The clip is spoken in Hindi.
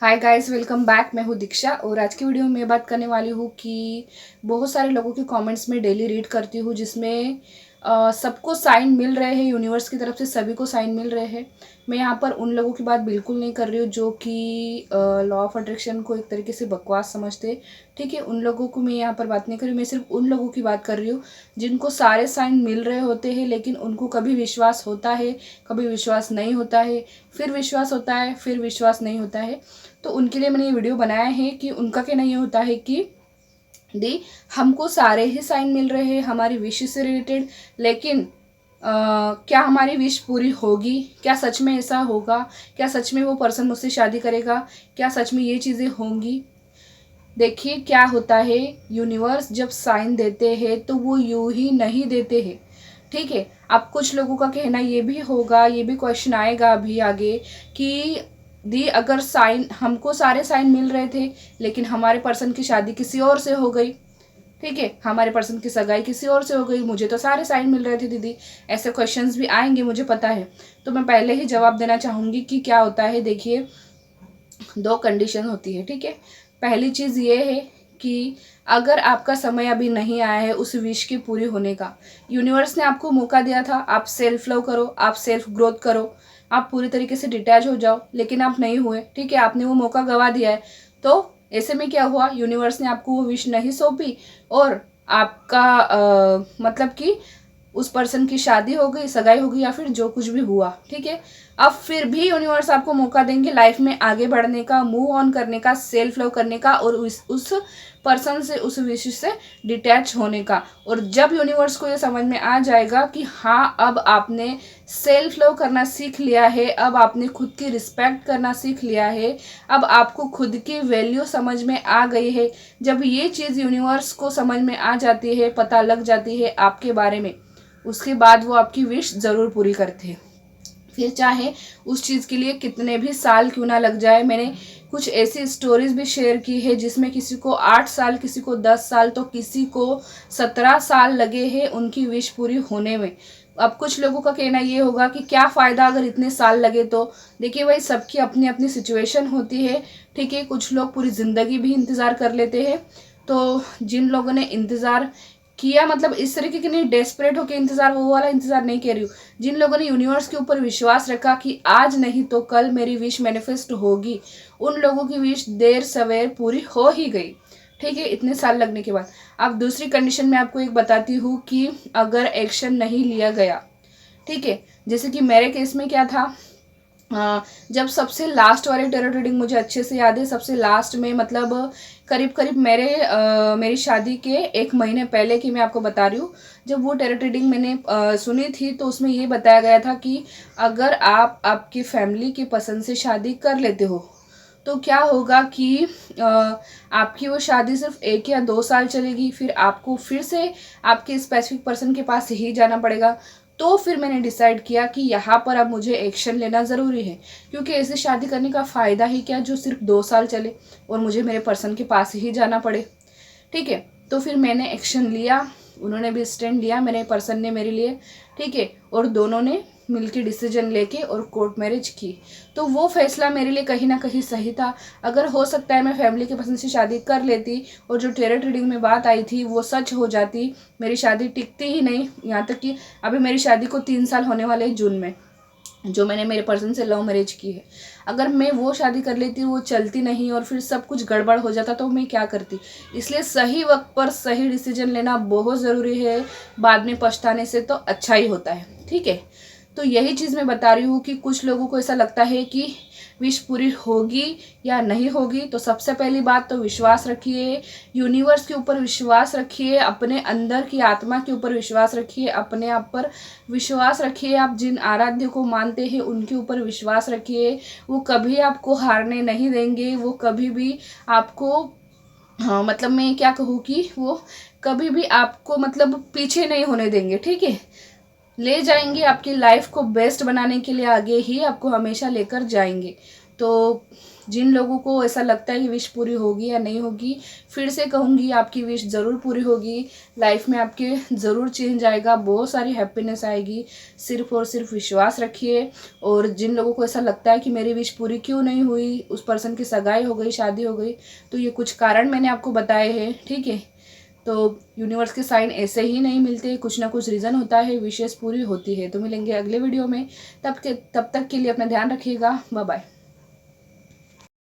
Hi guys, welcome back. मैं हूँ दीक्षा और आज की वीडियो में मैं बात करने वाली हूँ कि बहुत सारे लोगों के कमेंट्स में डेली रीड करती हूँ जिसमें सबको साइन मिल रहे हैं, यूनिवर्स की तरफ से सभी को साइन मिल रहे हैं। मैं यहाँ पर उन लोगों की बात बिल्कुल नहीं कर रही हूँ जो कि लॉ ऑफ अट्रैक्शन को एक तरीके से बकवास समझते। ठीक है, उन लोगों को मैं यहाँ पर बात नहीं कर रही हूँ। मैं सिर्फ उन लोगों की बात कर रही हूँ जिनको सारे साइन मिल रहे होते हैं, लेकिन उनको कभी विश्वास होता है, कभी विश्वास नहीं होता है, फिर विश्वास होता है, फिर विश्वास नहीं होता है। तो उनके लिए मैंने ये वीडियो बनाया है कि उनका कहना ये होता है कि दी हमको सारे ही साइन मिल रहे हैं हमारी विश से रिलेटेड, लेकिन क्या हमारी विश पूरी होगी? क्या सच में ऐसा होगा? क्या सच में वो पर्सन मुझसे शादी करेगा? क्या सच में ये चीज़ें होंगी? देखिए क्या होता है, यूनिवर्स जब साइन देते हैं तो वो यूं ही नहीं देते हैं। ठीक है, अब कुछ लोगों का कहना ये भी होगा, ये भी क्वेश्चन आएगा अभी आगे कि दी अगर साइन हमको सारे साइन मिल रहे थे लेकिन हमारे पर्सन की शादी किसी और से हो गई, ठीक है, हमारे पर्सन की सगाई किसी और से हो गई, मुझे तो सारे साइन मिल रहे थे दीदी। ऐसे क्वेश्चंस भी आएंगे, मुझे पता है। तो मैं पहले ही जवाब देना चाहूँगी कि क्या होता है। देखिए, दो कंडीशन होती है। ठीक है, पहली चीज़ ये है कि अगर आपका समय अभी नहीं आया है उस विश की पूरी होने का, यूनिवर्स ने आपको मौका दिया था, आप सेल्फ लव करो, आप सेल्फ ग्रोथ करो, आप पूरी तरीके से डिटैच हो जाओ, लेकिन आप नहीं हुए। ठीक है, आपने वो मौका गवा दिया है। तो ऐसे में क्या हुआ, यूनिवर्स ने आपको वो विश नहीं सौंपी और आपका मतलब कि उस पर्सन की शादी हो गई, सगाई हो गई या फिर जो कुछ भी हुआ। ठीक है, अब फिर भी यूनिवर्स आपको मौका देंगे लाइफ में आगे बढ़ने का, मूव ऑन करने का, सेल्फ लव करने का और उस पर्सन से, उस विश से डिटैच होने का। और जब यूनिवर्स को ये समझ में आ जाएगा कि हाँ, अब आपने सेल्फ लव करना सीख लिया है, अब आपने खुद की रिस्पेक्ट करना सीख लिया है, अब आपको खुद की वैल्यू समझ में आ गई है, जब ये चीज़ यूनिवर्स को समझ में आ जाती है, पता लग जाती है आपके बारे में, उसके बाद वो आपकी विश ज़रूर पूरी करते हैं। फिर चाहे उस चीज़ के लिए कितने भी साल क्यों ना लग जाए। मैंने कुछ ऐसी स्टोरीज भी शेयर की है जिसमें किसी को 8 साल, किसी को 10 साल, तो किसी को 17 साल लगे हैं उनकी विश पूरी होने में। अब कुछ लोगों का कहना ये होगा कि क्या फ़ायदा अगर इतने साल लगे तो। देखिए भाई, सबकी अपनी अपनी सिचुएशन होती है। ठीक है, कुछ लोग पूरी ज़िंदगी भी इंतज़ार कर लेते हैं। तो जिन लोगों ने इंतज़ार किया, मतलब इस तरीके के नहीं डेस्परेट होकर इंतज़ार, वो वाला इंतज़ार नहीं कह रही हूँ, जिन लोगों ने यूनिवर्स के ऊपर विश्वास रखा कि आज नहीं तो कल मेरी विश मैनिफेस्ट होगी, उन लोगों की विश देर सवेर पूरी हो ही गई। ठीक है, इतने साल लगने के बाद। अब दूसरी कंडीशन में आपको एक बताती हूँ कि अगर एक्शन नहीं लिया गया, ठीक है, जैसे कि मेरे केस में क्या था, जब सबसे लास्ट वाली टेरर रीडिंग मुझे अच्छे से याद है, सबसे लास्ट में मतलब करीब करीब मेरी शादी के 1 महीने पहले की मैं आपको बता रही हूँ, जब वो टेरर रीडिंग मैंने सुनी थी तो उसमें ये बताया गया था कि अगर आप आपकी फैमिली की पसंद से शादी कर लेते हो तो क्या होगा कि आपकी वो शादी सिर्फ 1 या 2 साल चलेगी, फिर आपको फिर से आपके स्पेसिफिक पर्सन के पास ही जाना पड़ेगा। तो फिर मैंने डिसाइड किया कि यहाँ पर अब मुझे एक्शन लेना ज़रूरी है, क्योंकि ऐसे शादी करने का फ़ायदा ही क्या जो सिर्फ 2 साल चले और मुझे मेरे पर्सन के पास ही जाना पड़े। ठीक है, तो फिर मैंने एक्शन लिया, उन्होंने भी स्टैंड लिया, मेरे पर्सन ने मेरे लिए। ठीक है, और दोनों ने मिलकर डिसीजन लेके और कोर्ट मैरिज की। तो वो फैसला मेरे लिए कहीं ना कहीं सही था। अगर हो सकता है मैं फैमिली के पसंद से शादी कर लेती और जो टेरर रीडिंग में बात आई थी वो सच हो जाती, मेरी शादी टिकती ही नहीं। यहाँ तक कि अभी मेरी शादी को 3 साल होने वाले हैं जून में, जो मैंने मेरे पर्सन से लव मैरिज की है। अगर मैं वो शादी कर लेती, वो चलती नहीं और फिर सब कुछ गड़बड़ हो जाता तो मैं क्या करती। इसलिए सही वक्त पर सही डिसीजन लेना बहुत ज़रूरी है, बाद में पछताने से तो अच्छा ही होता है। ठीक है, तो यही चीज़ मैं बता रही हूँ कि कुछ लोगों को ऐसा लगता है कि विश पूरी होगी या नहीं होगी। तो सबसे पहली बात तो विश्वास रखिए, यूनिवर्स के ऊपर विश्वास रखिए, अपने अंदर की आत्मा के ऊपर विश्वास रखिए, अपने आप पर विश्वास रखिए। आप जिन आराध्य को मानते हैं उनके ऊपर विश्वास रखिए, वो कभी आपको हारने नहीं देंगे, वो कभी भी आपको, हाँ मतलब मैं क्या कहूँ कि वो कभी भी आपको मतलब पीछे नहीं होने देंगे। ठीक है, ले जाएंगे, आपकी लाइफ को बेस्ट बनाने के लिए आगे ही आपको हमेशा लेकर जाएंगे। तो जिन लोगों को ऐसा लगता है कि विश पूरी होगी या नहीं होगी, फिर से कहूँगी आपकी विश ज़रूर पूरी होगी। लाइफ में आपके ज़रूर चेंज आएगा, बहुत सारी हैप्पीनेस आएगी। सिर्फ और सिर्फ विश्वास रखिए। और जिन लोगों को ऐसा लगता है कि मेरी विश पूरी क्यों नहीं हुई, उस पर्सन की सगाई हो गई, शादी हो गई, तो ये कुछ कारण मैंने आपको बताए हैं, ठीक है। तो यूनिवर्स के साइन ऐसे ही नहीं मिलते, कुछ ना कुछ रीज़न होता है, विशेष पूरी होती है। तो मिलेंगे अगले वीडियो में, तब तक के लिए अपना ध्यान रखिएगा। Bye bye.